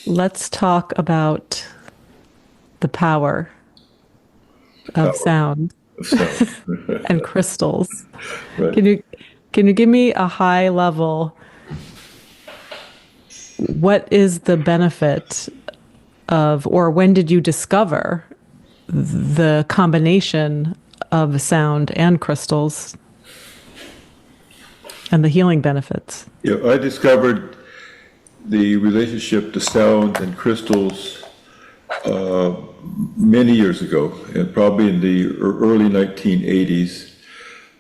Let's talk about the power of Power sound of sound. and crystals. Right. Can you can you give me a high level, what is the benefit of, or when did you discover the combination of sound and crystals and the healing benefits? Yeah, I discovered the relationship to sound and crystals uh, many years ago, and probably in the early 1980s.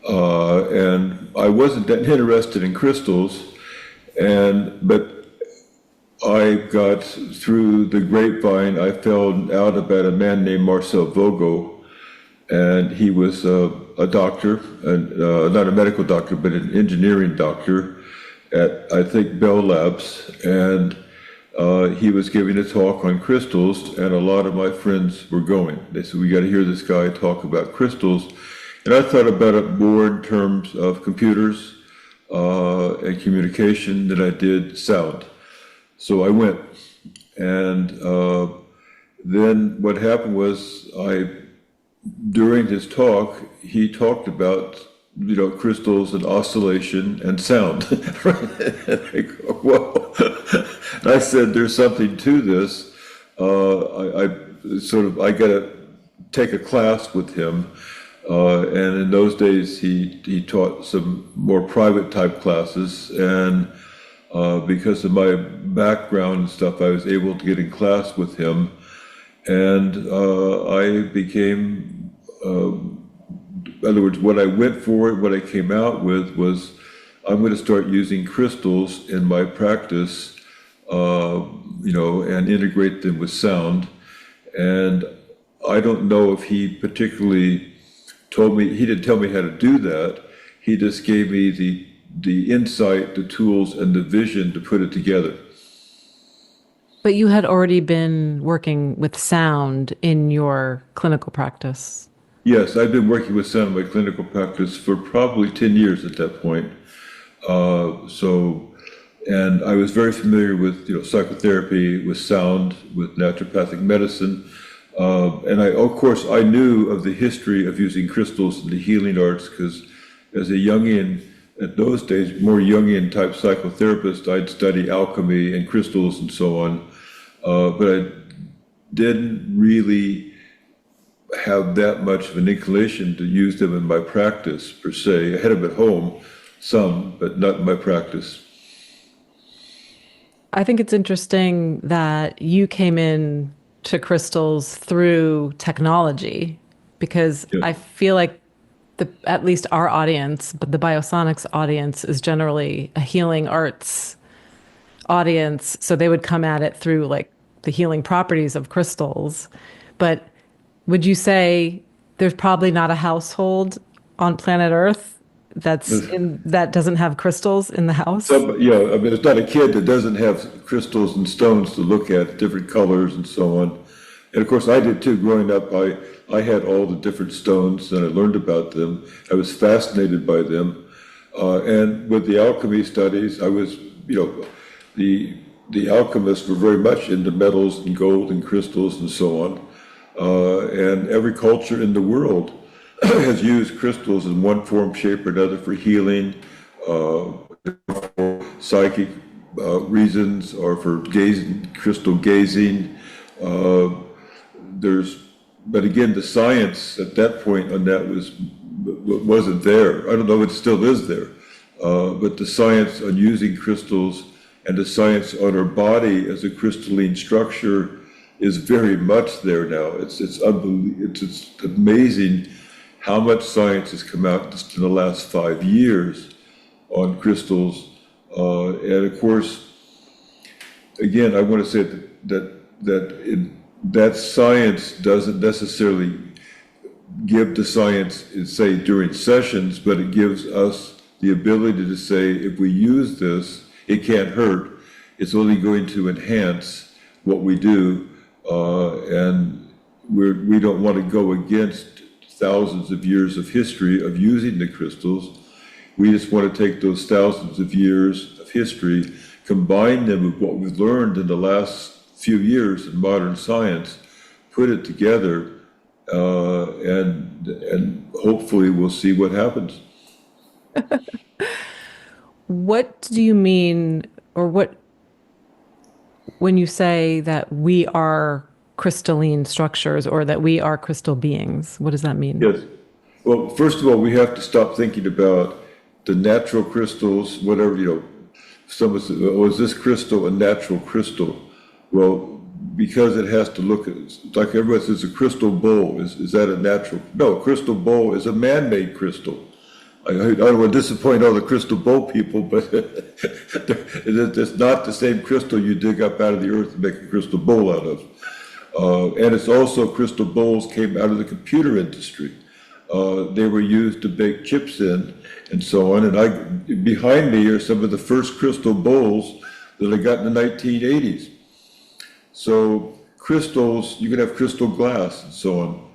And I wasn't that interested in crystals, but I got through the grapevine. I found out about a man named Marcel Vogel, and he was a doctor, and not a medical doctor, but an engineering doctor at, I think, Bell Labs. And he was giving a talk on crystals, and a lot of my friends were going. They said, we got to hear this guy talk about crystals. And I thought about it more in terms of computers and communication than I did sound. So I went. And then what happened was during his talk, he talked about, crystals and oscillation and sound. And I go, whoa. And I said, there's something to this. I got to take a class with him. And in those days, he taught some more private type classes. And because of my background and stuff, I was able to get in class with him. And I became, in other words, what I went for, what I came out with was, I'm going to start using crystals in my practice, and integrate them with sound. And I don't know if he particularly he didn't tell me how to do that. He just gave me the insight, the tools, and the vision to put it together. But you had already been working with sound in your clinical practice. Yes, I've been working with sound in my clinical practice for probably 10 years at that point. And I was very familiar with, psychotherapy, with sound, with naturopathic medicine. And of course, I knew of the history of using crystals in the healing arts because as a Jungian, at those days, more Jungian type psychotherapist, I'd study alchemy and crystals and so on. But I didn't really have that much of an inclination to use them in my practice per se. I had them at home, some, but not in my practice. I think it's interesting that you came in to crystals through technology, because Yeah. I feel like at least our audience, but the biosonics audience is generally a healing arts audience. So they would come at it through like the healing properties of crystals. But would you say there's probably not a household on planet Earth that doesn't have crystals in the house? Yeah, I mean, it's not a kid that doesn't have crystals and stones to look at, different colors and so on. And of course, I did too. Growing up, I had all the different stones and I learned about them. I was fascinated by them. And with the alchemy studies, I was, the alchemists were very much into metals and gold and crystals and so on. And every culture in the world has used crystals in one form, shape, or another for healing, for psychic reasons, or for crystal gazing. But again, the science at that point on that wasn't there. I don't know if it still is there, but the science on using crystals and the science on our body as a crystalline structure is very much there now. It's unbelievable. It's amazing how much science has come out just in the last 5 years on crystals. And of course, again, I want to say that science doesn't necessarily give the science, say, during sessions, but it gives us the ability to say, if we use this, it can't hurt. It's only going to enhance what we do. And we don't want to go against thousands of years of history of using the crystals. We just want to take those thousands of years of history, combine them with what we've learned in the last few years in modern science, put it together, and hopefully we'll see what happens. What do you mean, or what, when you say that we are crystalline structures or that we are crystal beings? What does that mean? Yes. Well, first of all, we have to stop thinking about the natural crystals, whatever, someone says, oh, is this crystal a natural crystal? Well, because it has to look at, like everyone says, a crystal bowl, is that a natural? No, a crystal bowl is a man-made crystal. I don't want to disappoint all the crystal bowl people, but it's not the same crystal you dig up out of the earth and make a crystal bowl out of. And it's also crystal bowls came out of the computer industry. They were used to bake chips in and so on. And behind me are some of the first crystal bowls that I got in the 1980s. So crystals, you can have crystal glass and so on.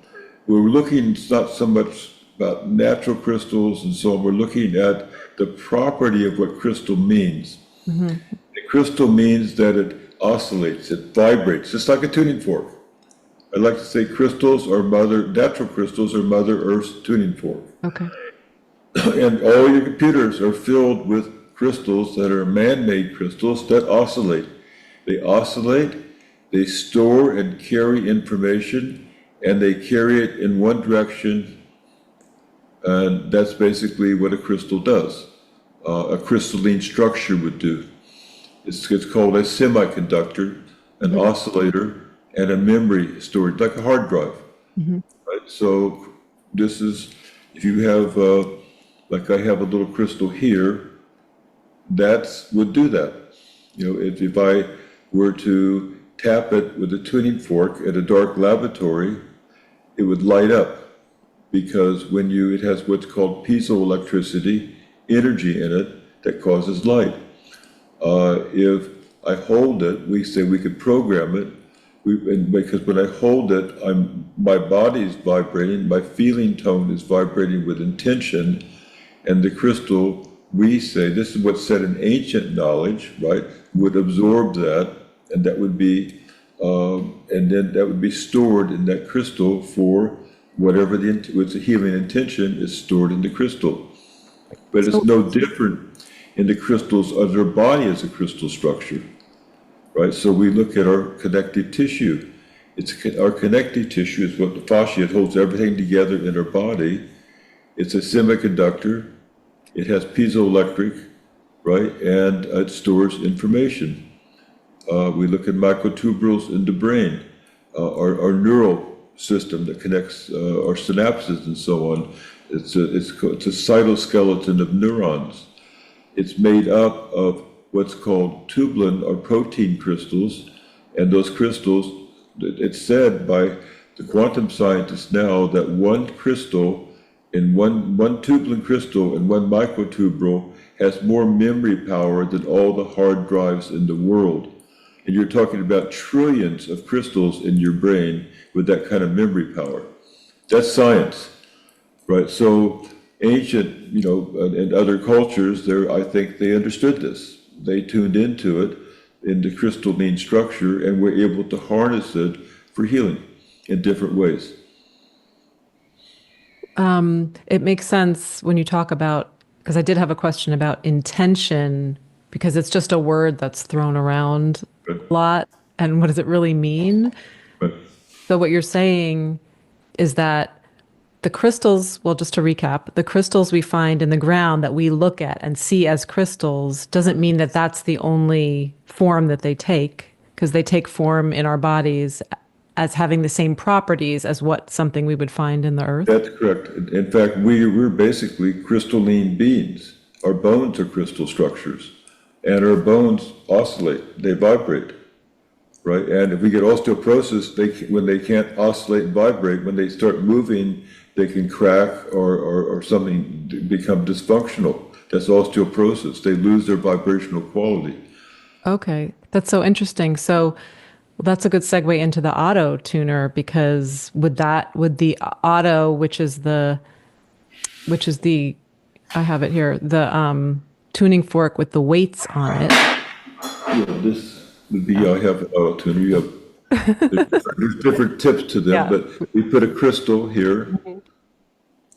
We're looking, it's not so much about natural crystals and so on. We're looking at the property of what crystal means. Mm-hmm. The crystal means that it oscillates, it vibrates, just like a tuning fork. I like to say natural crystals are Mother Earth's tuning fork. Okay. And all your computers are filled with crystals that are man-made crystals that oscillate. They oscillate, they store and carry information, and they carry it in one direction, and that's basically what a crystal does. A crystalline structure would do. It's called a semiconductor, an oscillator, and a memory storage, like a hard drive. Mm-hmm. Right? So this is, if you have, like I have a little crystal here, that would do that. If I were to tap it with a tuning fork at a dark laboratory, it would light up, because it has what's called piezoelectricity, energy in it that causes light. If I hold it, we say we could program it, because when I hold it, my body is vibrating, my feeling tone is vibrating with intention, and the crystal, we say, this is what's said in ancient knowledge, right, would absorb that, and that would be, and then that would be stored in that crystal for whatever the healing intention is stored in the crystal. But it's no different in the crystals of their body as a crystal structure, right? So we look at our connective tissue. Our connective tissue is what the fascia, it holds everything together in our body. It's a semiconductor. It has piezoelectric, right? And it stores information. We look at microtubules in the brain, our neural system that connects our synapses and so on. It's a cytoskeleton of neurons. It's made up of what's called tubulin or protein crystals, and those crystals, it's said by the quantum scientists now that one crystal in one tubulin crystal and one microtubule has more memory power than all the hard drives in the world. And you're talking about trillions of crystals in your brain with that kind of memory power. That's science, right? So ancient, and other cultures, I think they understood this. They tuned into it in the crystalline structure and were able to harness it for healing in different ways. It makes sense when you talk about, because I did have a question about intention, because it's just a word that's thrown around a lot. And what does it really mean? Right. So what you're saying is that the crystals, well, just to recap, the crystals we find in the ground that we look at and see as crystals doesn't mean that that's the only form that they take, because they take form in our bodies as having the same properties as what something we would find in the earth. That's correct. In fact, we're basically crystalline beings. Our bones are crystal structures, and our bones oscillate, they vibrate, right? And if we get osteoporosis, when they can't oscillate and vibrate, when they start moving, they can crack or something become dysfunctional. That's osteoporosis. They lose their vibrational quality. Okay, that's so interesting. So that's a good segue into the Otto tuner, because would the Otto, which is the, I have it here, the tuning fork with the weights on it. Yeah, I have an auto tuner. You have there's different tips to them, Yeah. but we put a crystal here,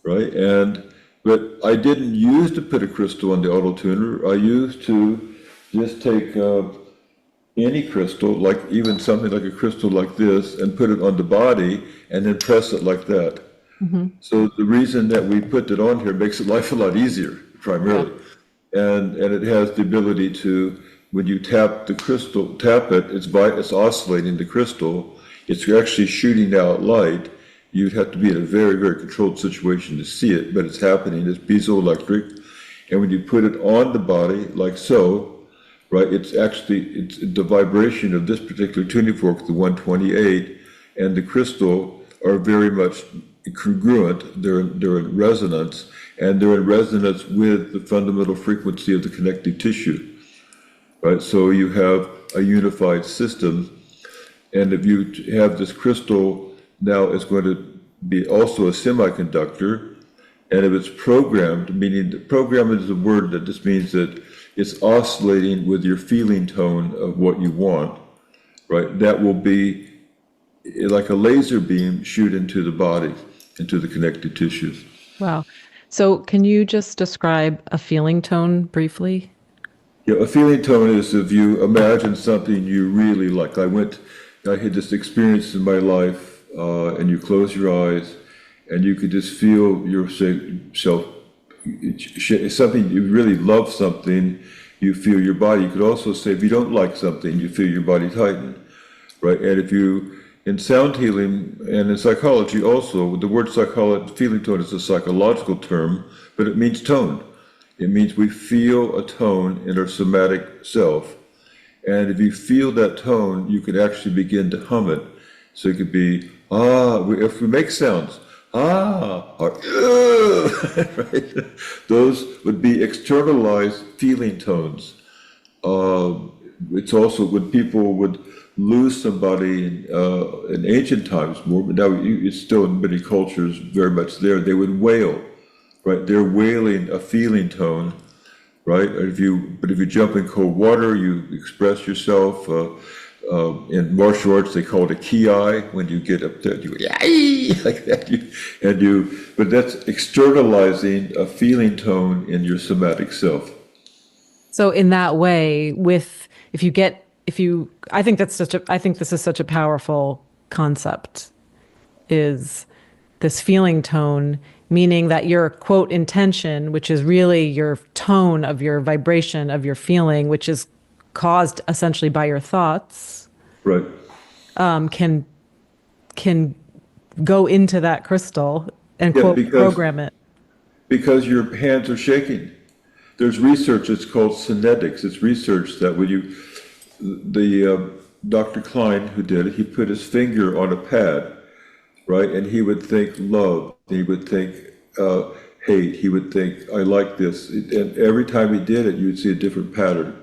right? But I didn't use to put a crystal on the auto tuner. I used to just take any crystal, like even something like a crystal like this, and put it on the body, and then press it like that. So the reason that we put it on here makes it life a lot easier, primarily, and it has the ability to, when you tap the crystal, tap it, it's oscillating the crystal. It's actually shooting out light. You'd have to be in a very, very controlled situation to see it, but it's happening. It's piezoelectric, and when you put it on the body, like so, right, it's the vibration of this particular tuning fork, the 128, and the crystal are very much congruent. They're in resonance, and they're in resonance with the fundamental frequency of the connective tissue, right? So you have a unified system, and if you have this crystal, now it's going to be also a semiconductor, and if it's programmed, meaning program is a word that just means that it's oscillating with your feeling tone of what you want, right? That will be like a laser beam shoot into the body, into the connective tissues. Wow. So can you just describe a feeling tone briefly? Yeah, a feeling tone is if you imagine something you really like. I had this experience in my life, and you close your eyes, and you could just feel yourself. Something you really love, something you feel your body. You could also say if you don't like something, you feel your body tighten, right? And if you in sound healing and in psychology also, the word feeling tone is a psychological term, but it means tone. It means we feel a tone in our somatic self. And if you feel that tone, you can actually begin to hum it. So it could be, if we make sounds, or, right? Those would be externalized feeling tones. It's also when people would lose somebody in ancient times more, but now it's still in many cultures very much there. They would wail, right? They're wailing a feeling tone, right? But if you jump in cold water, you express yourself. In martial arts, they call it a ki. When you get up there, you go yay like that. But that's externalizing a feeling tone in your somatic self. So in that way, I think this is such a powerful concept, is this feeling tone, meaning that your quote intention, which is really your tone of your vibration of your feeling, which is caused essentially by your thoughts, Right. Can go into that crystal and Yeah, quote program it. because your hands are shaking. There's research, it's called synetics. It's research that Dr. Klein, who did it, he put his finger on a pad, right? And he would think love, he would think hate, he would think, I like this. And every time he did it, you would see a different pattern,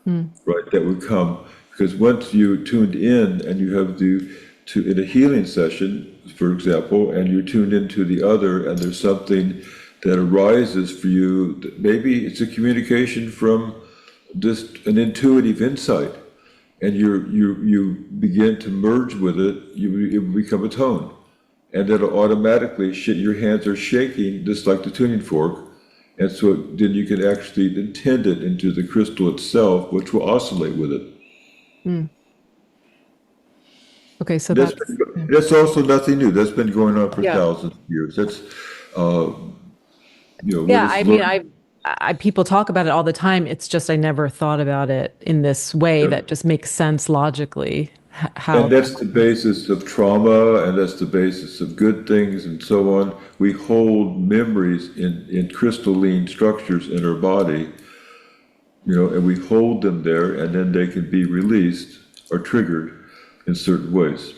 right, that would come. Because once you tuned in and you have in a healing session, for example, and you're tuned into the other, and there's something that arises for you, maybe it's a communication from just an intuitive insight, and you begin to merge with it, it become a tone, and that'll automatically, your hands are shaking just like the tuning fork, and so then you can actually intend it into the crystal itself, which will oscillate with it. Okay, so that's also nothing new. That's been going on for thousands of years. That's yeah. I mean, I people talk about it all the time. It's just I never thought about it in this way that just makes sense logically. How and that's the basis of trauma, and that's the basis of good things, and so on. We hold memories in crystalline structures in our body, and we hold them there, and then they can be released or triggered in certain ways.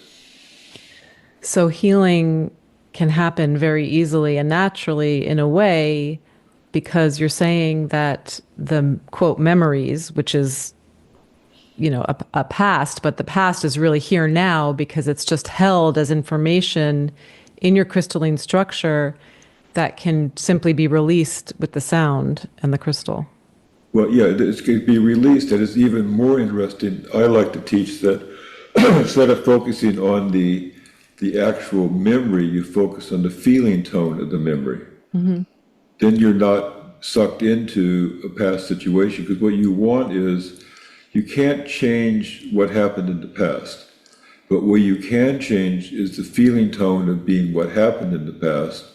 So healing can happen very easily and naturally in a way, because you're saying that the quote memories, which is, a past, but the past is really here now because it's just held as information in your crystalline structure that can simply be released with the sound and the crystal. Well, yeah, it's going to be released, and it's even more interesting. I like to teach that instead of focusing on the actual memory, you focus on the feeling tone of the memory. Mm-hmm. Then you're not sucked into a past situation, because what you want is, you can't change what happened in the past, but what you can change is the feeling tone of being what happened in the past.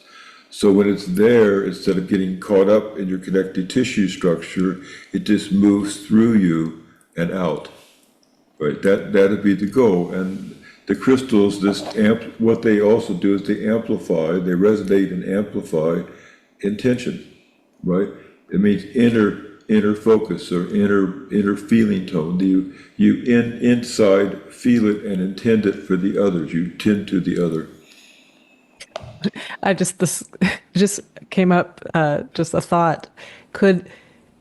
So when it's there, instead of getting caught up in your connective tissue structure, it just moves through you and out. Right? That'd be the goal. And the crystals, what they also do is they amplify, they resonate and amplify intention. Right? It means inner focus or inner feeling tone. You inside feel it and intend it for the others. You tend to the other. This just came up, just a thought.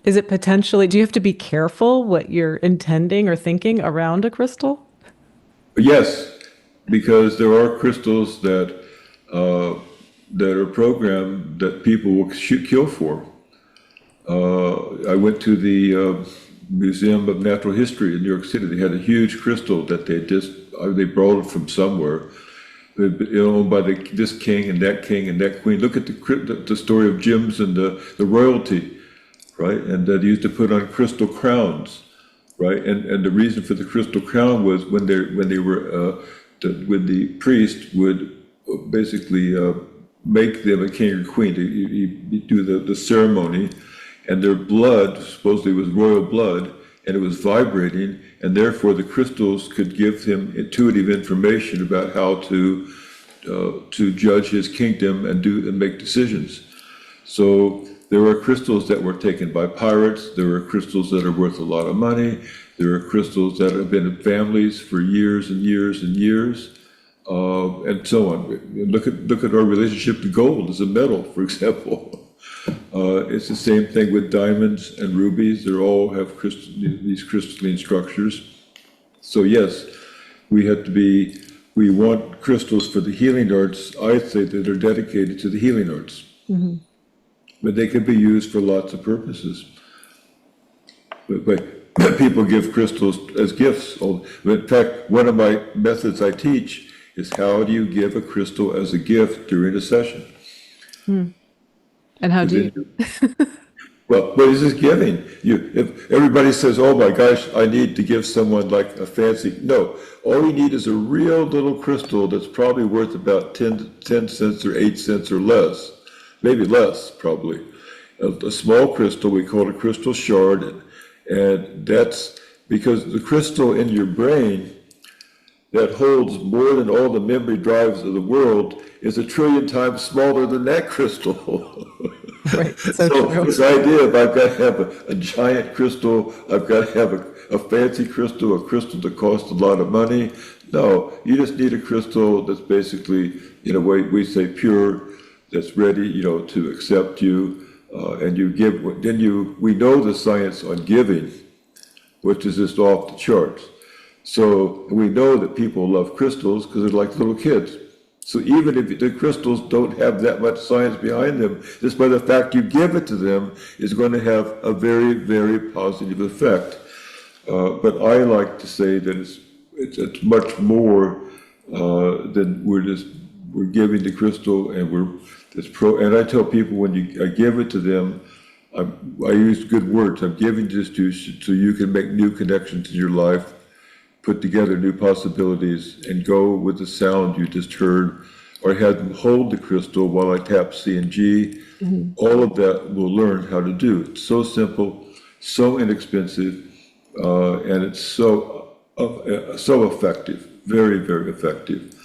Is it potentially, do you have to be careful what you're intending or thinking around a crystal? Yes, because there are crystals that are programmed that people will kill for. I went to the Museum of Natural History in New York City. They had a huge crystal that they brought it from somewhere, owned by this king and that queen. Look at the story of gems and the royalty, right? And that used to put on crystal crowns, right? And the reason for the crystal crown was when the priest would basically make them a king or queen. You do the ceremony, and their blood supposedly was royal blood, and it was vibrating, and therefore the crystals could give him intuitive information about how to judge his kingdom and make decisions. So there were crystals that were taken by pirates. There were crystals that are worth a lot of money. There are crystals that have been in families for years and years and years, and so on. Look at our relationship to gold as a metal, for example. It's the same thing with diamonds and rubies. They all have these crystalline structures. So yes, we want crystals for the healing arts. I'd say that are dedicated to the healing arts. Mm-hmm. But they can be used for lots of purposes. But people give crystals as gifts. In fact, one of my methods I teach is how do you give a crystal as a gift during a session? Hmm. And how do you? Well, what is this giving? If everybody says, oh my gosh, I need to give someone like a fancy, no, all you need is a real little crystal that's probably worth about 10 cents or 8 cents or less, maybe less probably. A small crystal, we call it a crystal shard, and that's because the crystal in your brain that holds more than all the memory drives of the world is 1 trillion times smaller than that crystal. Right. So this idea of I've got to have a giant crystal, I've got to have a fancy crystal, a crystal that costs a lot of money. No, you just need a crystal that's basically, in a way we say pure, that's ready, to accept you, and you give. We know the science on giving, which is just off the charts. So we know that people love crystals because they're like little kids. So even if the crystals don't have that much science behind them, just by the fact you give it to them is going to have a very, very positive effect. But I like to say that it's much more than we're giving the crystal, and and I tell people I give it to them, I use good words. I'm giving this to you so you can make new connections in your life, put together new possibilities, and go with the sound you just heard, or have them hold the crystal while I tap C and G. Mm-hmm. All of that we'll learn how to do. It's so simple, so inexpensive, and it's so effective, very, very effective.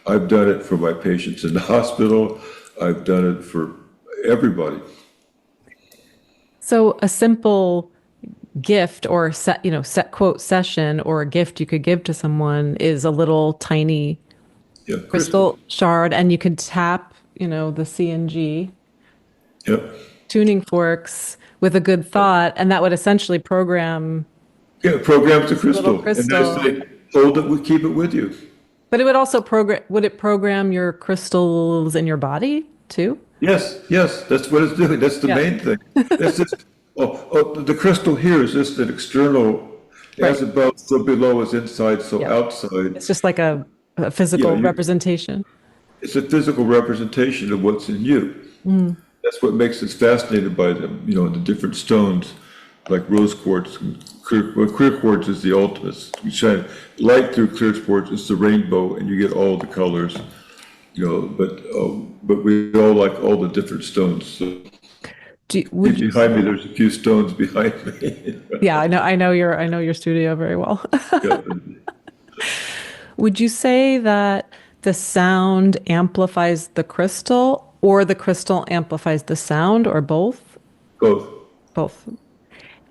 I've done it for my patients in the hospital. I've done it for everybody. So a simple gift or set quote session or a gift you could give to someone is a little tiny crystal shard, and you could tap, the C and G tuning forks with a good thought, and that would essentially program. Yeah, it programs the crystal. Crystal. And I say, hold it, keep it with you. But it would also program your crystals in your body too? Yes, that's what it's doing. That's the main thing. That's just The crystal here is just an external, as Right. above, so below, as inside, so Yeah. outside. It's just like a Yeah, physical representation. it's a physical representation of what's in you. Mm. That's what makes us fascinated by them, the different stones, like rose quartz. Clear quartz is the ultimate. You shine light through clear quartz, it's the rainbow, and you get all the colors, but we all like all the different stones. So Would you behind me, say? there's a few stones behind me. Yeah, I know your studio very well. Yeah, Would you say that the sound amplifies the crystal or the crystal amplifies the sound or both? both. Both.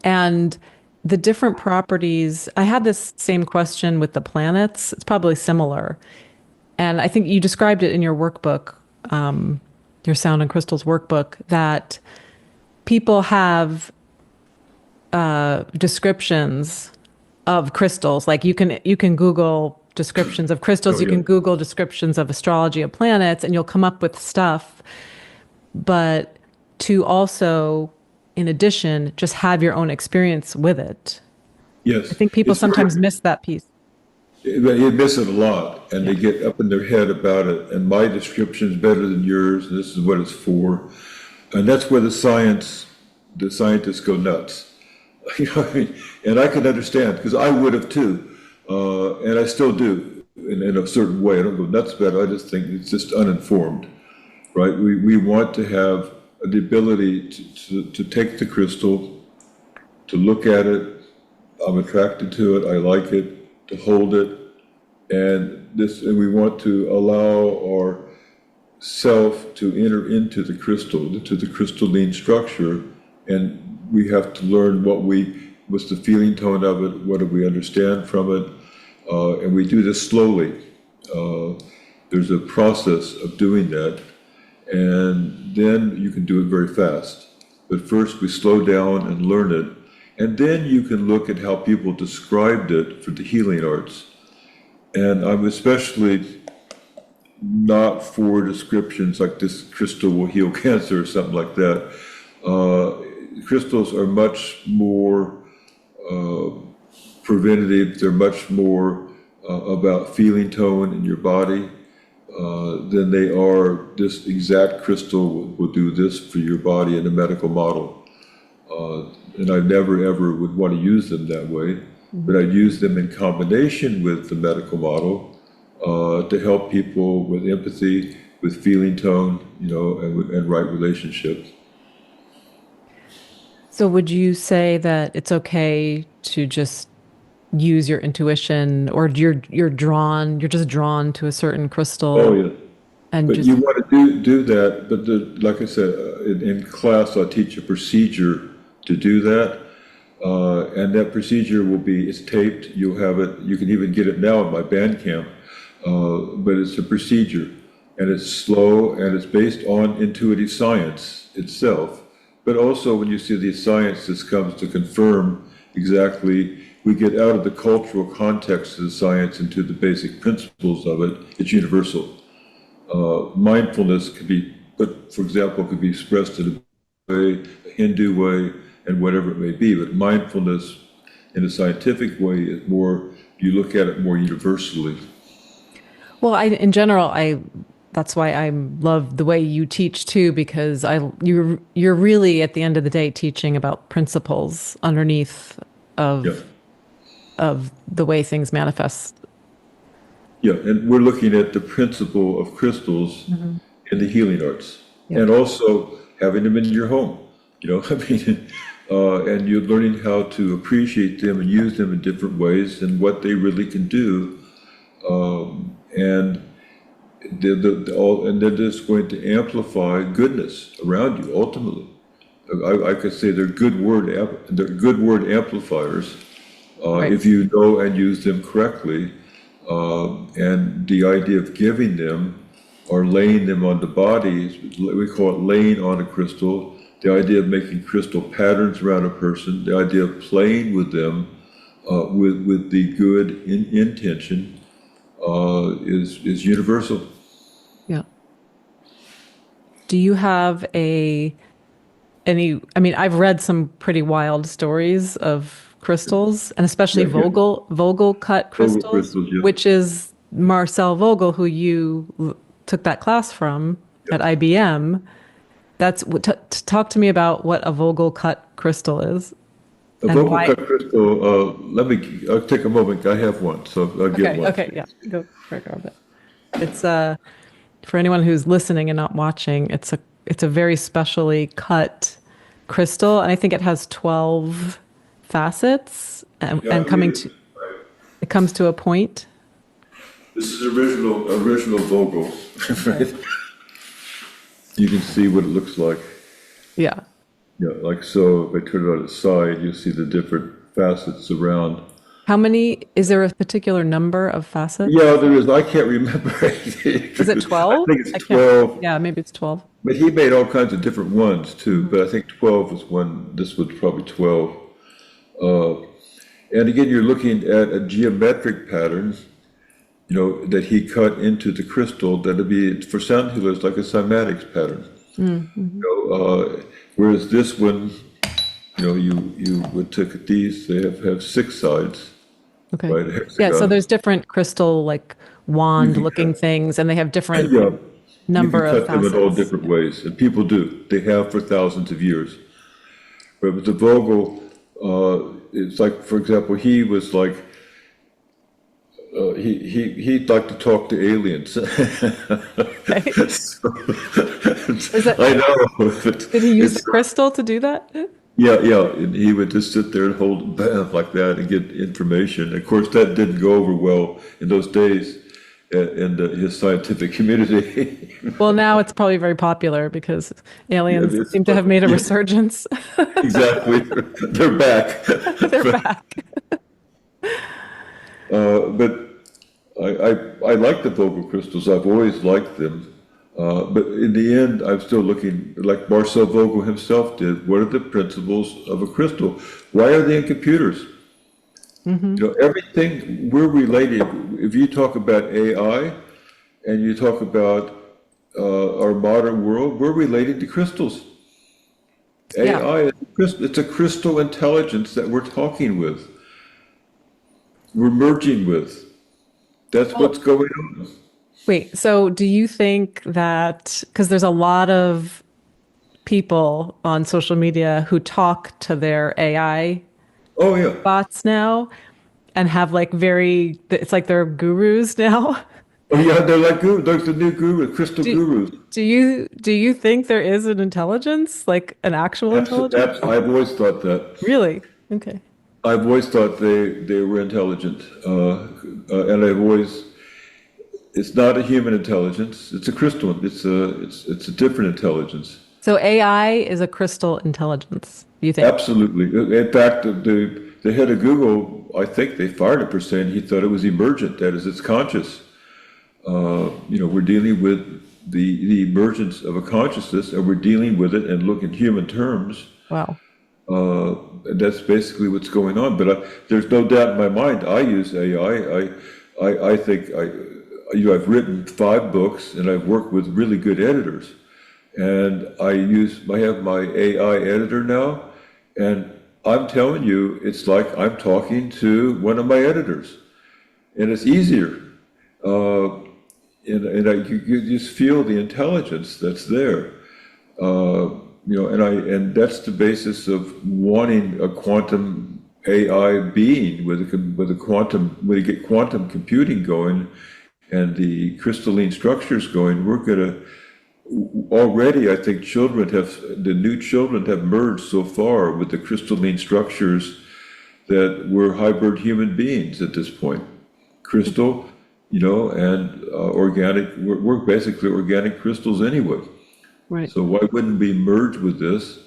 And the different properties, I had this same question with the planets. It's probably similar. And I think you described it in your workbook, your Sound and Crystals workbook, that people have descriptions of crystals. Like you can Google descriptions of crystals, Oh, you yeah. can Google descriptions of astrology of planets, and you'll come up with stuff. But to also, in addition, just have your own experience with it. I Yes. think people It's sometimes very, miss that piece. you miss it a lot, and Yeah. they get up in their head about it, and my description is better than yours, and this is what it's for. And that's where the scientists go nuts. What I mean? And I can understand, because I would have too, and I still do, in a certain way. I don't go nuts about it, I just think it's just uninformed, right? We want to have the ability to take the crystal, to look at it. I'm attracted to it, I like it, to hold it, and we want to allow our self to enter into the crystal, into the crystalline structure, and we have to learn what's the feeling tone of it, what do we understand from it, and we do this slowly. There's a process of doing that, and then you can do it very fast. But first we slow down and learn it, and then you can look at how people described it for the healing arts. And I'm especially not for descriptions like this crystal will heal cancer or something like that. Crystals are much more preventative, they're much more about feeling tone in your body than they are this exact crystal will do this for your body in a medical model. And I never ever would want to use them that way, but I'd use them in combination with the medical model to help people with empathy, with feeling tone, and right relationships. So would you say that it's okay to just use your intuition, or you're just drawn to a certain Oh, crystal yeah. and But you just want to do that, but like I said, in class, I'll teach a procedure to do that. And that procedure it's taped, you'll have it, you can even get it now at my band camp. But it's a procedure, and it's slow, and it's based on intuitive science itself. But also when you see the science, this comes to confirm exactly, we get out of the cultural context of the science into the basic principles of it. It's universal. Mindfulness for example, could be expressed in a way, a Hindu way, and whatever it may be. But mindfulness in a scientific way is more, you look at it more universally. well, in general, that's why I love the way you teach too, because you're really at the end of the day teaching about principles underneath Yeah. of the way things manifest. Yeah, and we're looking at the principle of crystals in the healing arts, Yeah. and also having them in your home. I mean, and you're learning how to appreciate them and use them in different ways and what they really can do. And and they're just going to amplify goodness around you. Ultimately, I could say they're good word amplifiers Right. if you know and use them correctly. And the idea of giving them or laying them on the body, we call it laying on a crystal. The idea of making crystal patterns around a person, the idea of playing with them with the good intention is universal. Yeah. Do you have any, I mean, I've read some pretty wild stories of crystals, and especially Yeah, yeah. Vogel cut Vogel crystals, crystals, yeah. which is Marcel Vogel, who took that class from at IBM. Talk to me about what a Vogel cut crystal is A and vocal why. cut crystal, I'll take a moment. I have one, so I'll get Okay, one. okay, yeah, go grab it. It's for anyone who's listening and not watching, it's a very specially cut crystal, and I think it has 12 facets, Yeah, and I mean, right. it comes to a point. This is original Vogel, Okay. right? You can see what it looks like. Yeah. Yeah, like so, if I turn it on its side, you'll see the different facets around. How many, is there a particular number of facets? Yeah, there is. I can't remember. I Is it 12? think I it's can't. 12, Yeah, maybe it's 12. but he made all kinds of different ones too. But I think 12 was one. This was probably 12. And again, you're looking at a geometric pattern, that he cut into the crystal. That'd be for sound healers like a cymatics pattern. Whereas this one, you would take these. They have six sides, Okay. right? A Yeah, so hexagon. there's different crystal like You wand can looking cut, things, and they have different yeah, you number can of cut them in all facets. different ways, and people do. They have for thousands of years. But with the Vogel, it's like, for example, he was like, he'd like to talk to aliens. Okay. So, Is that, I know, but did he use the it's, crystal to do that? yeah, and he would just sit there and hold like that and get information. Of course, that didn't go over well in those days in his scientific community. Well, now it's probably very popular because Yeah, aliens seem to have made a yeah, resurgence. exactly. They're back. They're back. But I like the Vogel crystals. I've always liked them. But in the end, I'm still looking, like Marcel Vogel himself did, what are the principles of a crystal? Why are they in computers? Everything we're related. If you talk about AI and you talk about our modern world, we're related to crystals. Yeah. AI, it's a crystal intelligence that we're talking with, we're merging with. That's Well, what's going on. wait, so do you think that, because there's a lot of people on social media who talk to their AI Oh, yeah. bots now and have like it's like they're gurus now? Oh, yeah, they're like gurus. There's the new guru, crystal Do, gurus. do you think there is an intelligence, like an actual intelligence? I've always thought that. Really? Okay. I've always thought they were intelligent. And it's not a human intelligence. It's a crystal. It's a different intelligence. So AI is a crystal intelligence, you think? Absolutely. In fact, the head of Google, I think they fired him for saying he thought it was emergent. That is, it's conscious. We're dealing with the emergence of a consciousness, and we're dealing with it and look in human terms. Wow. And that's basically what's going on. But there's no doubt in my mind. I use AI. I think I've written 5 books, and I've worked with really good editors. And I have my AI editor now, and I'm telling you, it's like I'm talking to one of my editors, and it's easier. You just feel the intelligence that's there. And that's the basis of wanting a quantum AI being with a quantum. When you get quantum computing going, and the crystalline structures going, we're gonna already. I think the new children have merged so far with the crystalline structures that we're hybrid human beings at this point. Crystal, and organic. We're basically organic crystals anyway. Right. So why wouldn't we merge with this?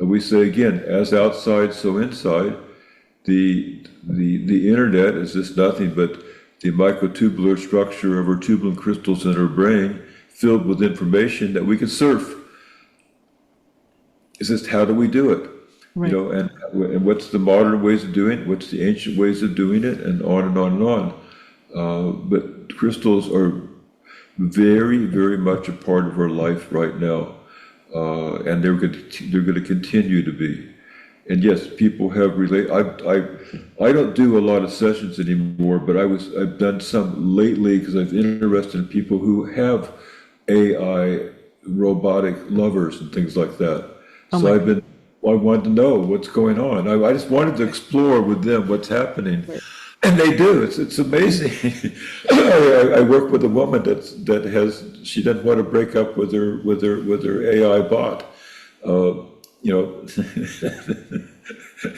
We say again, as outside, so inside. The internet is just nothing but the microtubular structure of our tubulin crystals in our brain, filled with information that we can surf. It's just how do we do it? Right. And what's the modern ways of doing it? What's the ancient ways of doing it? And on and on and on. But crystals are very, very much a part of our life right now. and they're going to continue to be. And yes, people have I don't do a lot of sessions anymore, but I've done some lately because I'm interested in people who have AI robotic lovers and things like that. Oh So my, I wanted to know what's going on. I just wanted to explore with them what's happening. right. And they do. It's amazing. I work with a woman she doesn't want to break up with her AI bot. You know,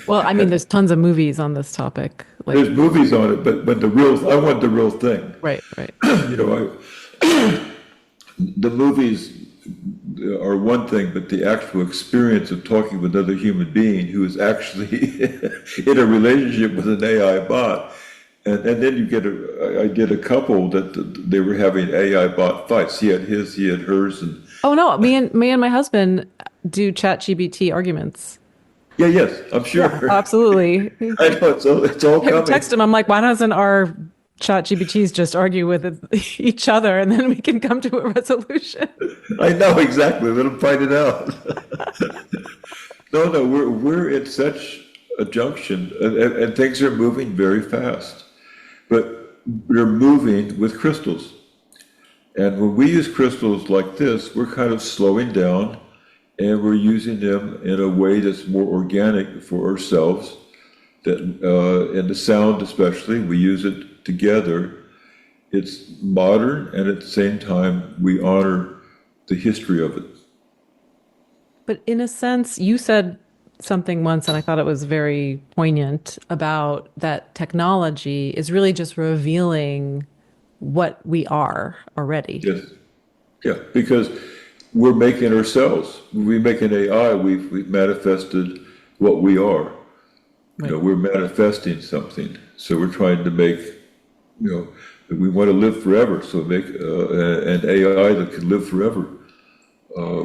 Well, I mean, there's tons of movies on this topic. Like, there's movies on it, but I want the real thing. right, right. You know, the movies are one thing, but the actual experience of talking with another human being who is actually in a relationship with an AI bot, and then you get I did a couple that they were having AI bot fights. He had his, he had hers, and Oh no, me and my husband do chat GBT arguments. yeah, yes, I'm sure. Yeah, absolutely. I know it's all I coming. text him. I'm like, why doesn't our chat GBTs just argue with each other and then we can come to a resolution? I know exactly. Let them find it out. No, we're at such a junction, and things are moving very fast. But we're moving with crystals, and when we use crystals like this, we're kind of slowing down, and we're using them in a way that's more organic for ourselves. That and the sound, especially, we use it together. It's modern, and at the same time, we honor the history of it. But in a sense, you said something once, and I thought it was very poignant about that technology is really just revealing what we are already. Yes. Yeah, because we're making ourselves. When we make an AI, we've manifested what we are. You know, Right. we're manifesting something. So we're trying to make, you know, we want to live forever. So make an AI that can live forever.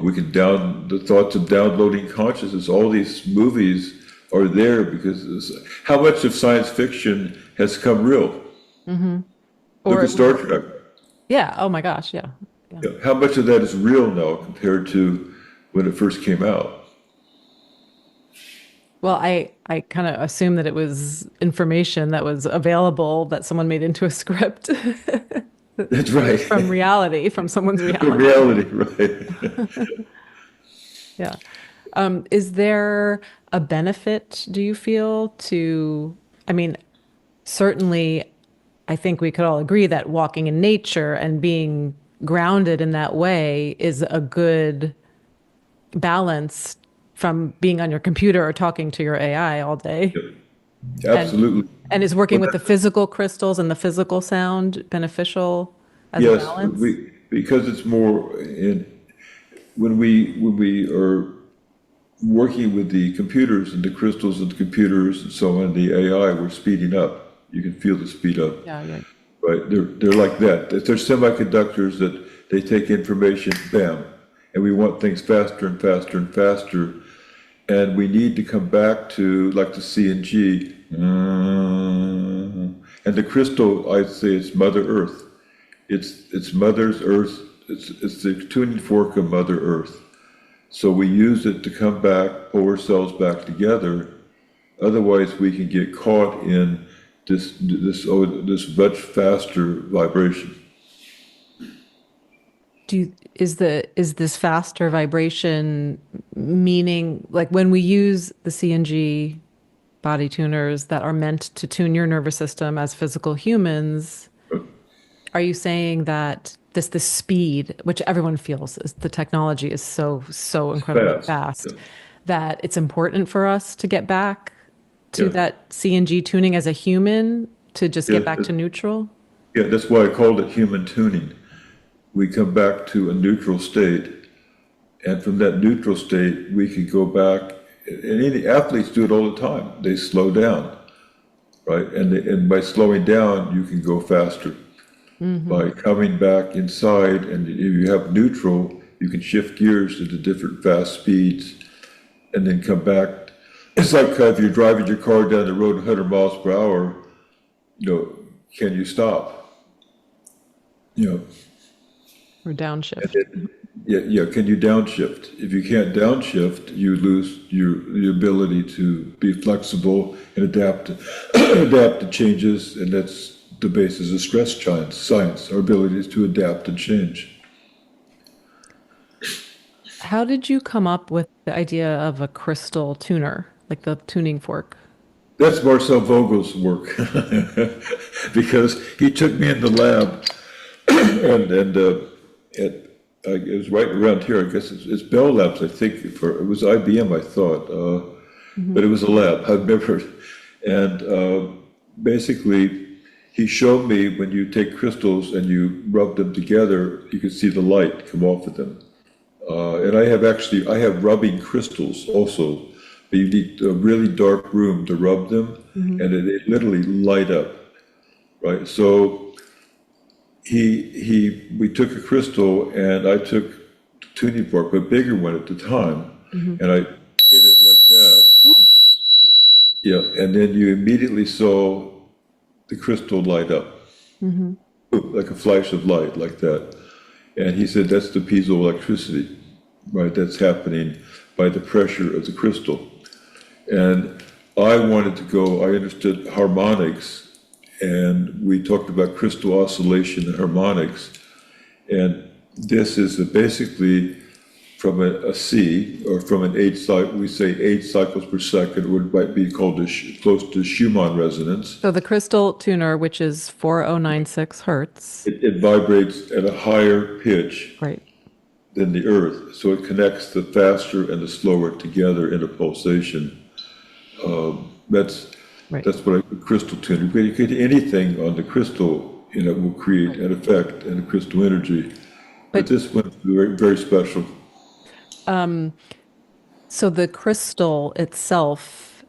We can the thoughts of downloading consciousness. All these movies are there because how much of science fiction has come real? Look Or at Star Trek. yeah. Oh my gosh. Yeah. Yeah. Yeah, how much of that is real now compared to when it first came out? Well, I kind of assume that it was information that was available that someone made into a script That's right. from reality, from someone's The reality. reality, right? Yeah. Is there a benefit, do you feel, I mean, certainly, I think we could all agree that walking in nature and being grounded in that way is a good balance from being on your computer or talking to your AI all day. And Absolutely. and is working Well, with the physical crystals and the physical sound beneficial as a yes, balance? because it's more when we are working with the computers and the crystals and the computers and so on, the AI, we're speeding up. You can feel the speed up, Yeah, yeah. right? They're like that. They're semiconductors that they take information, bam, and we want things faster and faster and faster. And we need to come back to like the C and G. And the crystal, I'd say it's Mother Earth. It's Mother's Earth. It's the tuning fork of Mother Earth. So we use it to come back, pull ourselves back together. Otherwise, we can get caught in this much faster vibration. Is this faster vibration meaning like when we use the CNG body tuners that are meant to tune your nervous system as physical humans, are you saying that this speed, which everyone feels, is the technology is so incredibly Fast. fast, Yeah. that it's important for us to get back to Yeah. that CNG tuning as a human to just Yeah, get back to neutral? yeah, that's why I called it human tuning. We come back to a neutral state, and from that neutral state, we can go back. And any athletes do it all the time. They slow down, right? And by slowing down, you can go faster. By coming back inside, and if you have neutral, you can shift gears to the different fast speeds, and then come back. It's like if you're driving your car down the road 100 miles per hour, you know, can you stop? You know, Or and downshift? Yeah, yeah. Can you downshift? If you can't downshift, you lose your ability to be flexible and adapt adapt to changes, and that's the basis of stress science. Our abilities to adapt and change. How did you come up with the idea of a crystal tuner, like the tuning fork? That's Marcel Vogel's work, because he took me in the lab, it was right around here. I guess it's Bell Labs. I think it was IBM. I thought, Hmm. but it was a lab. I've never. And basically, he showed me when you take crystals and you rub them together, you can see the light come off of them. And I have rubbing crystals also, but you need a really dark room to rub them, Hmm. and it literally light up, right? So we took a crystal, and I took the tuning fork, a bigger one at the time, Hmm. and I hit it like that, Ooh. yeah, and then you immediately saw the crystal light up, Hmm. like a flash of light, like that. And he said that's the piezoelectricity, right? That's happening by the pressure of the crystal. And I wanted to go, I understood harmonics, and we talked about crystal oscillation and harmonics. And this is basically from a C, or from an we say 8 cycles per second, or it might be called close to Schumann resonance. So the crystal tuner, which is 4096 hertz. It vibrates at a higher pitch Right. than the Earth, so it connects the faster and the slower together in a pulsation. That's Right. that's what a crystal tuner. You could anything on the crystal, will create an effect and a crystal energy. But But this one's very, very special. so the crystal itself,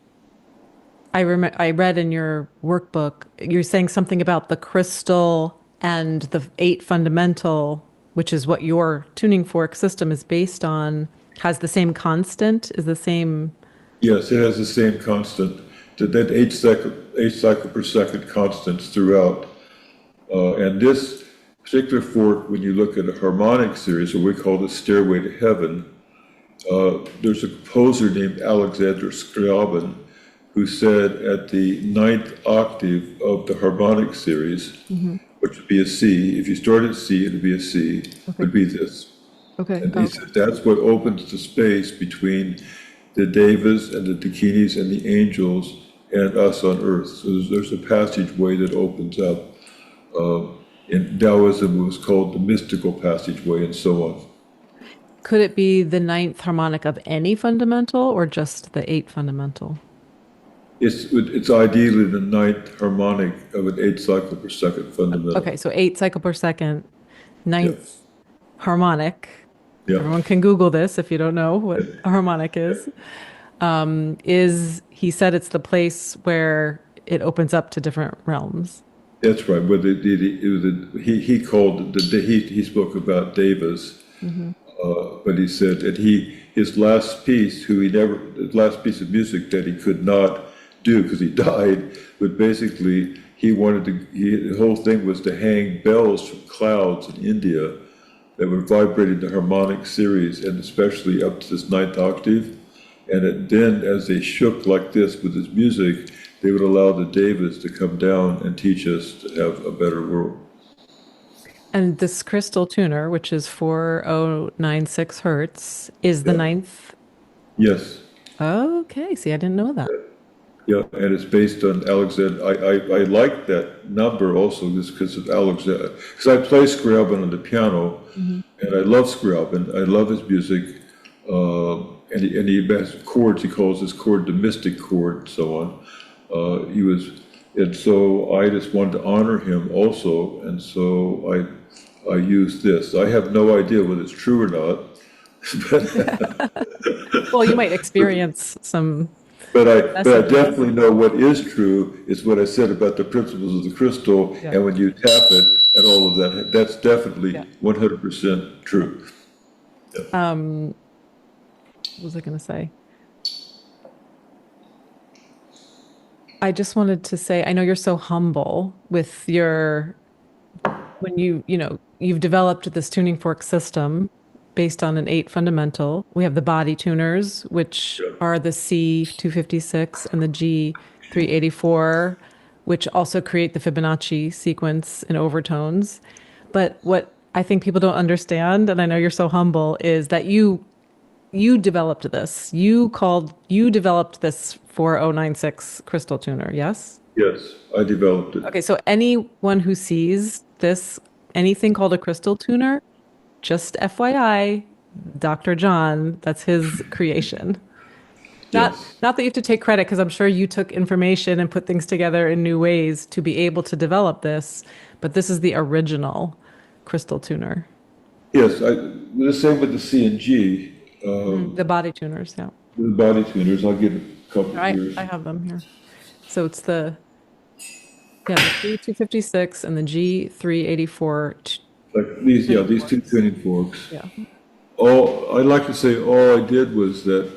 I read in your workbook, you're saying something about the crystal and the eight fundamental, which is what your tuning fork system is based on, has the same constant, is the same. Yes, it has the same constant. That 8 cycle per second constants throughout. And this particular fork, when you look at a harmonic series, or we call the Stairway to Heaven, there's a composer named Alexander Scriabin who said at the ninth octave of the harmonic series, Mhm. which would be a C, if you start at C, it would be a C, Okay. would be this. Okay. And he Okay. said that's what opens the space between the devas and the dakinis and the angels and us on earth. So there's a passageway that opens up. In Taoism, it was called the mystical passageway, and so on. Could it be the ninth harmonic of any fundamental or just the eight fundamental? It's ideally the ninth harmonic of an 8 cycle per second fundamental. Okay, so eight cycle per second, Yeah, ninth harmonic. yeah, Everyone can Google this if you don't know what a harmonic is. He said it's the place where it opens up to different realms. that's right. But it was he called he spoke about devas, Hmm. but he said that his last piece, his last piece of music that he could not do because he died, but basically the whole thing was to hang bells from clouds in India that were vibrating the harmonic series, and especially up to this ninth octave. And then as they shook like this with his music, they would allow the devas to come down and teach us to have a better world. And this crystal tuner, which is 4096 hertz, is the Yeah. ninth. Yes. Okay, see, I didn't know that. Yeah, and it's based on Alexander. I like that number also just because of Alexander. Because I play Scriabin on the piano, Hmm. and I love Scriabin. I love his music. And he has chords. He calls this chord the mystic chord, and so on. And so I just wanted to honor him also, and so I used this. I have no idea whether it's true or not, Well, you might experience some but I messages. definitely know what is true is what I said about the principles of the crystal, Yeah. and when you tap it and all of that, that's definitely Yeah. 100% true. What was I going to say? I just wanted to say, I know you're so humble with when you've developed this tuning fork system. based on an 8 fundamental. We have the body tuners, which are the C256 and the G384, which also create the Fibonacci sequence in overtones. But what I think people don't understand, and I know you're so humble, is that you developed this. You developed this 4096 crystal tuner, yes? Yes, I developed it. Okay, so anyone who sees this, anything called a crystal tuner, just FYI, Dr. John, that's his creation. Not Yes. not that you have to take credit, because I'm sure you took information and put things together in new ways to be able to develop this, but this is the original crystal tuner. Yes, the same with the C and G, The body tuners, yeah. the body tuners. I'll get a couple I, of years. I have them here. So it's the G256 and the G384. Like these, yeah, these two tuning forks. Yeah. I'd like to say all I did was that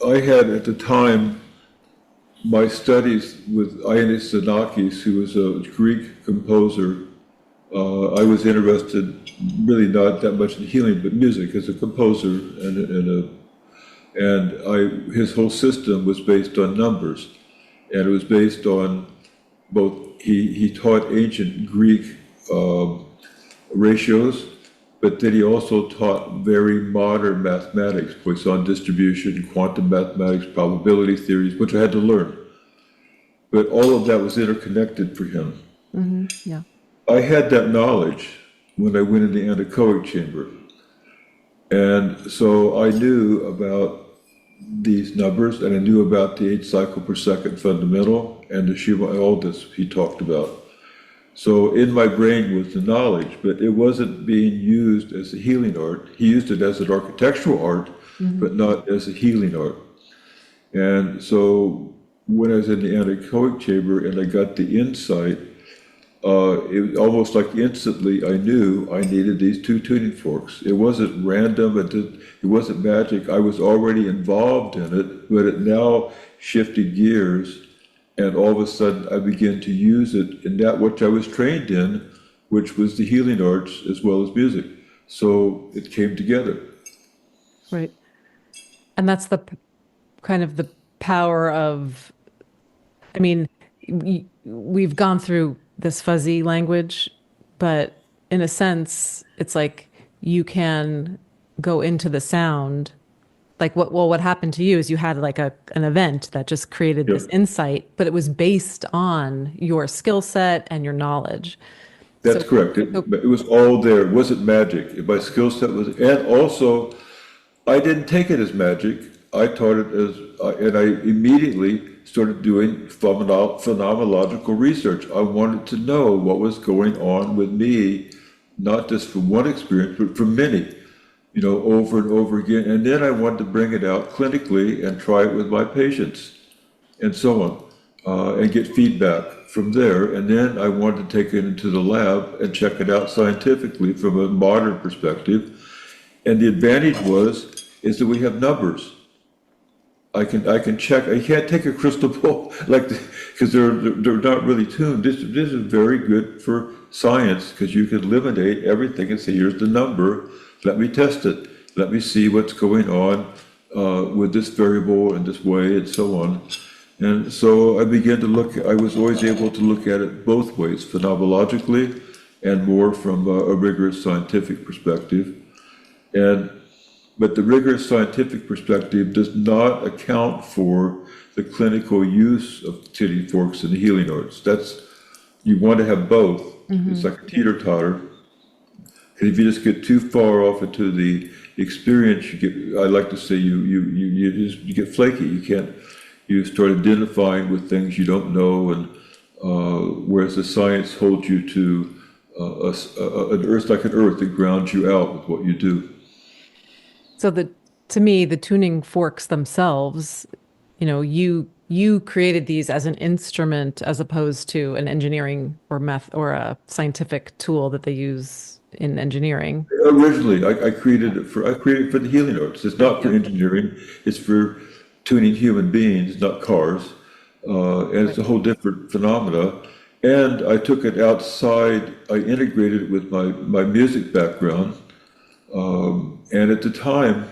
I had at the time my studies with Ioannis Xenakis, who was a Greek composer. I was interested really not that much in healing, but music as a composer, and his whole system was based on numbers, and it was based on both. He taught ancient Greek ratios, but then he also taught very modern mathematics, Poisson distribution, quantum mathematics, probability theories, which I had to learn. But all of that was interconnected for him. Yeah. I had that knowledge when I went in the anechoic chamber. And so I knew about these numbers, and I knew about the 8 cycle per second fundamental and the Schumann, all this he talked about. So in my brain was the knowledge, but it wasn't being used as a healing art. He used it as an architectural art, but not as a healing art. And so when I was in the anechoic chamber and I got the insight, it was almost like instantly I knew I needed these two tuning forks. It wasn't random, it wasn't magic. I was already involved in it, but it now shifted gears, and all of a sudden I began to use it in that which I was trained in, which was the healing arts as well as music. So it came together. Right. And that's the kind of the power of, I mean, we've gone through this fuzzy language, but in a sense, it's like you can go into the sound. Like what happened to you is you had like an event that just created this Yep. insight, but it was based on your skill set and your knowledge. That's So, correct. It was all there. It wasn't magic. My skill set was, and also I didn't take it as magic. I taught it as, and I immediately started doing phenomenological research. I wanted to know what was going on with me, not just from one experience, but from many, over and over again. And then I wanted to bring it out clinically and try it with my patients and so on, and get feedback from there. And then I wanted to take it into the lab and check it out scientifically from a modern perspective. And the advantage is that we have numbers. I can check. I can't take a crystal ball because they're not really tuned. This is very good for science because you can eliminate everything and say, here's the number. Let me test it. Let me see what's going on with this variable in this way and so on. And so I began to look. I was always able to look at it both ways, phenomenologically and more from a rigorous scientific perspective. But the rigorous scientific perspective does not account for the clinical use of tuning forks in the healing arts. You want to have both. It's like a teeter-totter. And if you just get too far off into the experience, I like to say you get flaky. You start identifying with things you don't know, and whereas the science holds you to an earth like an earth that grounds you out with what you do. So to me, the tuning forks themselves, you created these as an instrument as opposed to an engineering or math or a scientific tool that they use in engineering. Originally, I created it for the healing arts. It's not for engineering. It's for tuning human beings, not cars. And it's a whole different phenomena. And I took it outside. I integrated it with my music background. And at the time,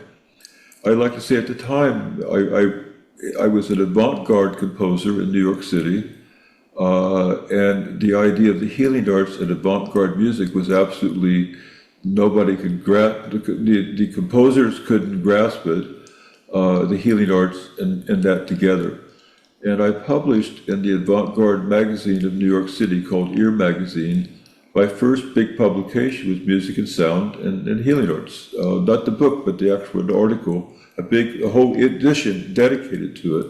I like to say at the time, I was an avant-garde composer in New York City, and the idea of the healing arts and avant-garde music was absolutely, nobody could grasp, the composers couldn't grasp it, the healing arts and that together. And I published in the avant-garde magazine of New York City called Ear Magazine. My first big publication was Music and Sound and Healing Arts. Not the book, but the actual article, a whole edition dedicated to it.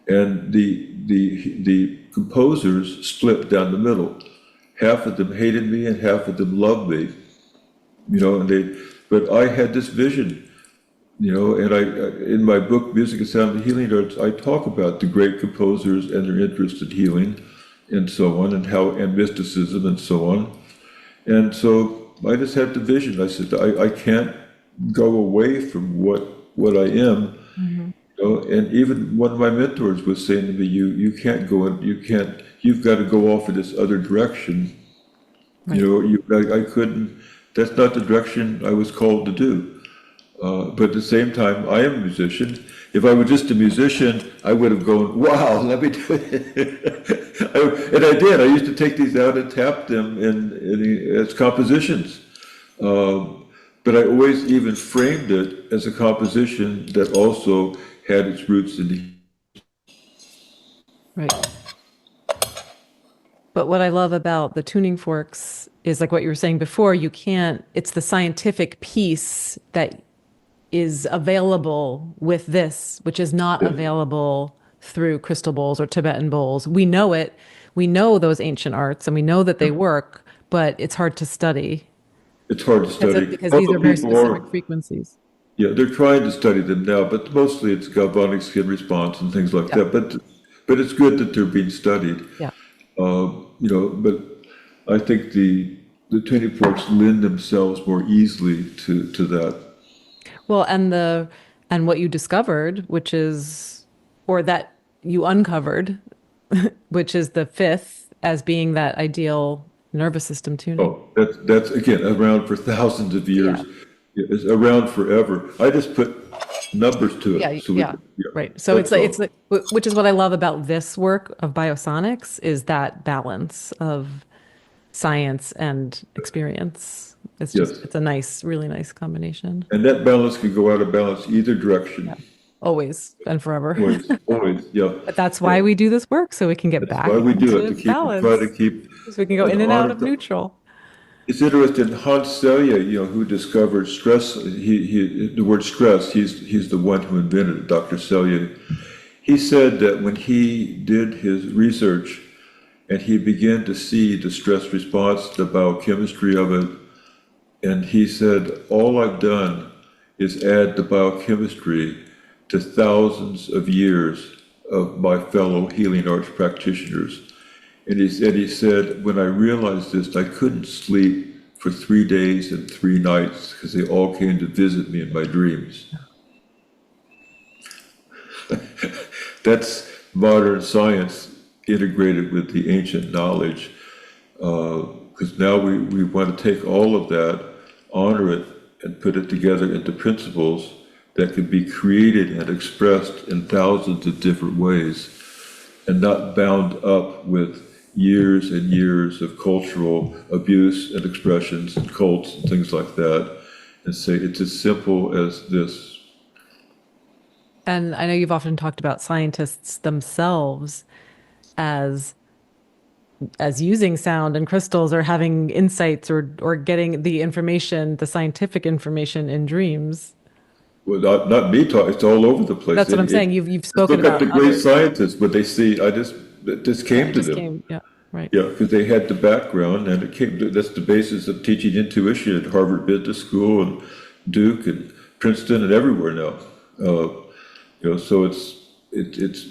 And the composers split down the middle. Half of them hated me and half of them loved me. But I had this vision. And in my book, Music and Sound and Healing Arts, I talk about the great composers and their interest in healing and so on, and mysticism and so on. And so I just had the vision. I said, I can't go away from what I am. And even one of my mentors was saying to me, you can't go in, you've got to go off in this other direction. Right. I couldn't, that's not the direction I was called to do. But at the same time, I am a musician. If I were just a musician, I would have gone, wow, let me do it. And I did. I used to take these out and tap them as compositions. But I always even framed it as a composition that also had its roots in the... Right. But what I love about the tuning forks is like what you were saying before, it's the scientific piece that is available with this, which is not available through crystal bowls or Tibetan bowls. We know it. We know those ancient arts and we know that they work, but it's hard to study. It's hard to study. Because these are very specific frequencies. Yeah, they're trying to study them now, but mostly it's galvanic skin response and things like that. But it's good that they're being studied. Yeah. But I think the tuning forks lend themselves more easily to that. Well, and what you discovered, or that you uncovered, which is the fifth as being that ideal nervous system tuning. Oh, that's again around for thousands of years. Yeah. It's around forever. I just put numbers to it. Yeah, right. So it's like, which is what I love about this work of biosonics is that balance of science and experience. It's a really nice combination. And that balance can go out of balance either direction. Yeah. Always and forever. Always, yeah. But that's why we do this work, so we can get back why we do it, into balance. try to keep. So we can go in and out of neutral. It's interesting, Hans Selye, who discovered stress, the word stress, he's the one who invented it, Dr. Selye. He said that when he did his research and he began to see the stress response, the biochemistry of it, and he said, all I've done is add the biochemistry to thousands of years of my fellow healing arts practitioners. And he said, when I realized this, I couldn't sleep for 3 days and 3 nights because they all came to visit me in my dreams. That's modern science integrated with the ancient knowledge, because now we want to take all of that, honor it, and put it together into principles that can be created and expressed in thousands of different ways and not bound up with years and years of cultural abuse and expressions and cults and things like that, and say it's as simple as this. And I know you've often talked about scientists themselves as using sound and crystals or having insights or getting the information, the scientific information in dreams. Well, not me talking, it's all over the place. That's what I'm saying. You've spoken about the great scientists, but they see, it just came to them. Yeah, right. Yeah, because they had the background, and that's the basis of teaching intuition at Harvard Business School and Duke and Princeton and everywhere now. So it's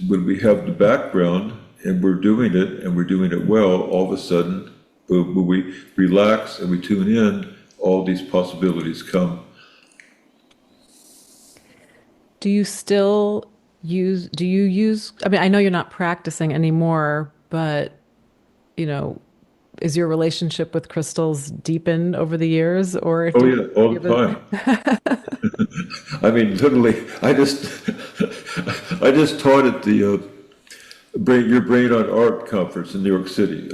when we have the background and we're doing it well, all of a sudden, when we relax and we tune in, all these possibilities come. Do you use, I mean, I know you're not practicing anymore, but, is your relationship with crystals deepened over the years, or Oh do yeah, all you the have time. I mean, literally, I just taught at the Your Brain on Art conference in New York City,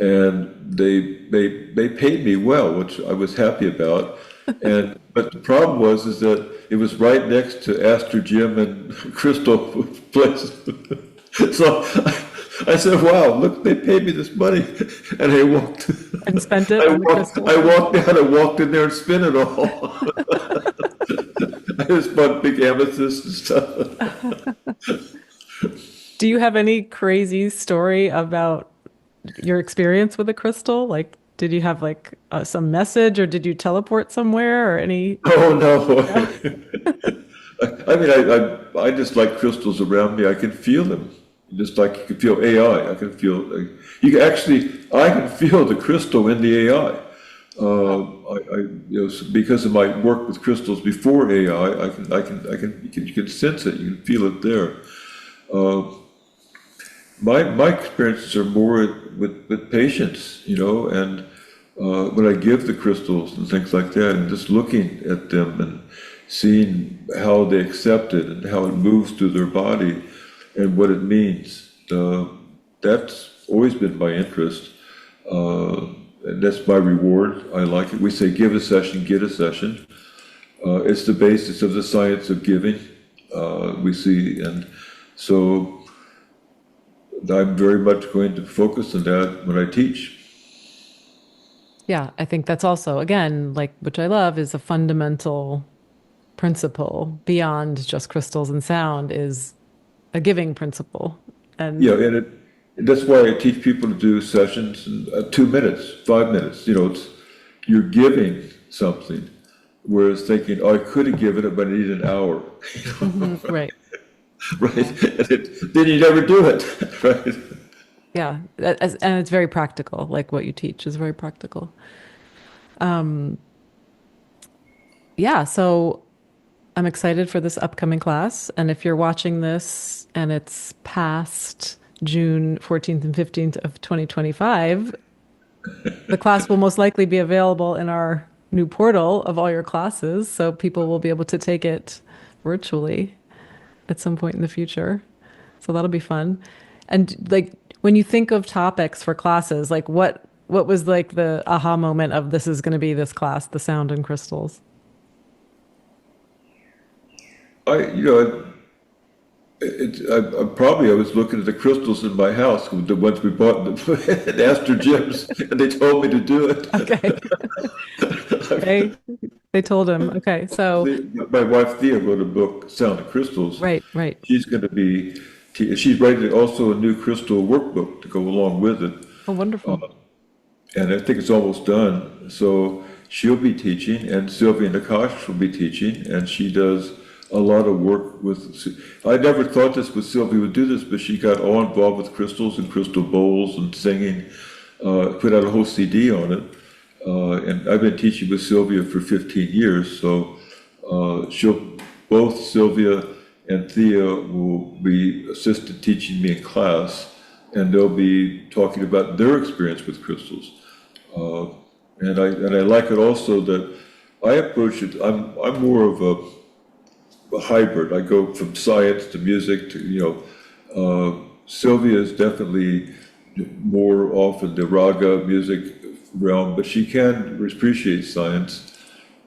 and they paid me well, which I was happy about. And but the problem was is that it was right next to Astro Gym and Crystal Place. So I said, "Wow, look, they paid me this money," and I walked. and spent it on the crystals? I walked out. I walked in there and spent it all. I just bought big amethyst and stuff. Do you have any crazy story about your experience with a crystal? Like, did you have like some message, or did you teleport somewhere, or any? Oh no! No? I mean, I just like crystals around me. I can feel them, just like you can feel AI. I can feel you can actually. I can feel the crystal in the AI. Because of my work with crystals before AI, you can sense it. You can feel it there. My experiences are more with patients, and when I give the crystals and things like that, and just looking at them and seeing how they accept it and how it moves through their body and what it means. That's always been my interest, and that's my reward. I like it. We say give a session, get a session. It's the basis of the science of giving, we see, and so I'm very much going to focus on that when I teach. Yeah, I think that's also, again, like, which I love, is a fundamental principle beyond just crystals and sound, is a giving principle. Yeah, And and that's why I teach people to do sessions in 2 minutes, 5 minutes. You're giving something, whereas thinking, oh, I could have given it, but I need an hour. right. Right? Then you never do it, right? Yeah. And it's very practical. Like what you teach is very practical. Yeah. So I'm excited for this upcoming class. And if you're watching this and it's past June 14th and 15th of 2025, the class will most likely be available in our new portal of all your classes. So people will be able to take it virtually at some point in the future. So that'll be fun. And like when you think of topics for classes, like what was like the aha moment of this is going to be this class, the sound and crystals? I, you know, I was looking at the crystals in my house, the ones we bought at Astor Gyms, and they told me to do it. Okay. they they told him. Okay. So My wife Thea wrote a book, Sound of Crystals. right, right. She's going to be, she's writing also a new crystal workbook to go along with it. Oh, wonderful. And I think it's almost done. So she'll be teaching, and Silvia Nakkach will be teaching, and she does a lot of work with. I never thought this with Sylvia would do this, but she got all involved with crystals and crystal bowls and singing. Put out a whole CD on it, and I've been teaching with Sylvia for 15 years. So both Sylvia and Thea will be assisted teaching me in class, and they'll be talking about their experience with crystals. And I like it also that I approach it. I'm more of a hybrid. I go from science to music to Sylvia is definitely more often the raga music realm, but she can appreciate science.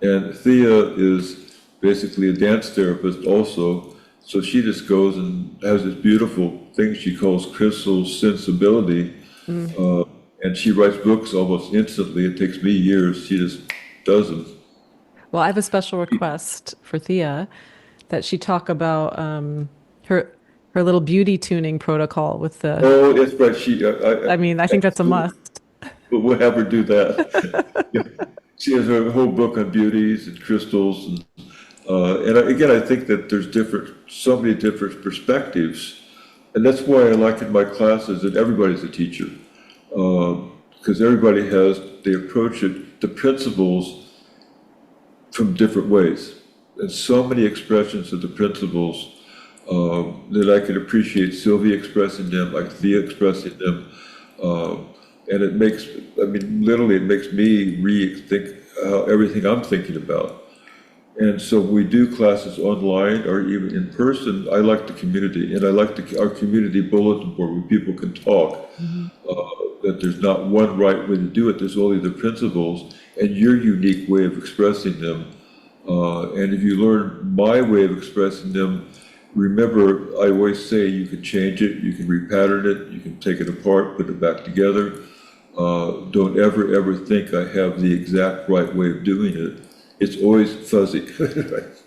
And Thea is basically a dance therapist also, so she just goes and has this beautiful thing she calls crystal sensibility. And she writes books almost instantly. It takes me years. She just does them. Well, I have a special request for Thea that she talk about her her little beauty tuning protocol with the. Oh, that's right. I mean, I think that's a must. We'll have her do that. Yeah. She has a whole book on beauties and crystals, and again, I think that there's so many different perspectives, and that's why I like in my classes that everybody's a teacher, because they approach it, the principles from different ways. And so many expressions of the principles that I could appreciate Sylvia expressing them, like Thea expressing them. And it makes, I mean, literally, it makes me rethink everything I'm thinking about. And so we do classes online or even in person. I like the community, and I like our community bulletin board where people can talk. That there's not one right way to do it. There's only the principles and your unique way of expressing them. And if you learn my way of expressing them, remember, I always say you can change it, you can repattern it, you can take it apart, put it back together. Don't ever think I have the exact right way of doing it. It's always fuzzy.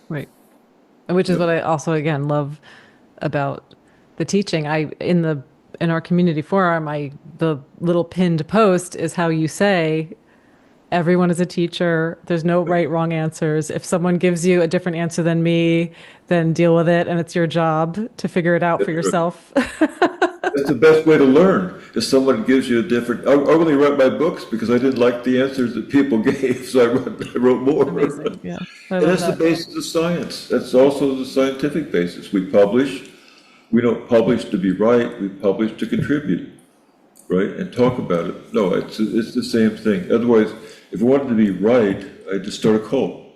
Right. And which is what I also, again, love about the teaching. In our community forum, the little pinned post is how you say everyone is a teacher. There's no right, wrong answers. If someone gives you a different answer than me, then deal with it. And it's your job to figure it out for yourself. That's the best way to learn. If someone gives you a different, I only wrote my books because I didn't like the answers that people gave, so I wrote more. Amazing. Yeah. And that's the basis of science. That's also the scientific basis. We publish. We don't publish to be right. We publish to contribute, right? And talk about it. No, it's the same thing. Otherwise, if I wanted to be right, I'd just start a cult.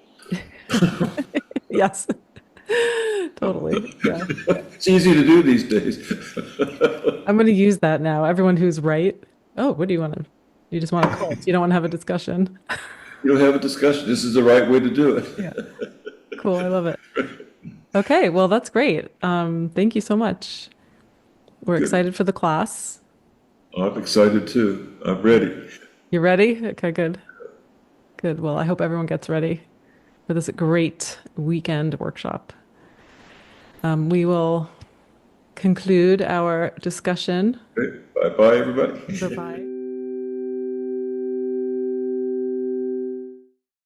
Yes. Totally. Yeah. It's easy to do these days. I'm going to use that now. Everyone who's right. Oh, what do you want to? You just want a cult. You don't want to have a discussion. You don't have a discussion. This is the right way to do it. Yeah. Cool. I love it. Okay. Well, that's great. Thank you so much. We're Good. excited for the class. I'm excited too. I'm ready. You ready? Okay, good. Good. Well, I hope everyone gets ready for this great weekend workshop. We will conclude our discussion. Okay. Bye-bye, everybody. Bye-bye.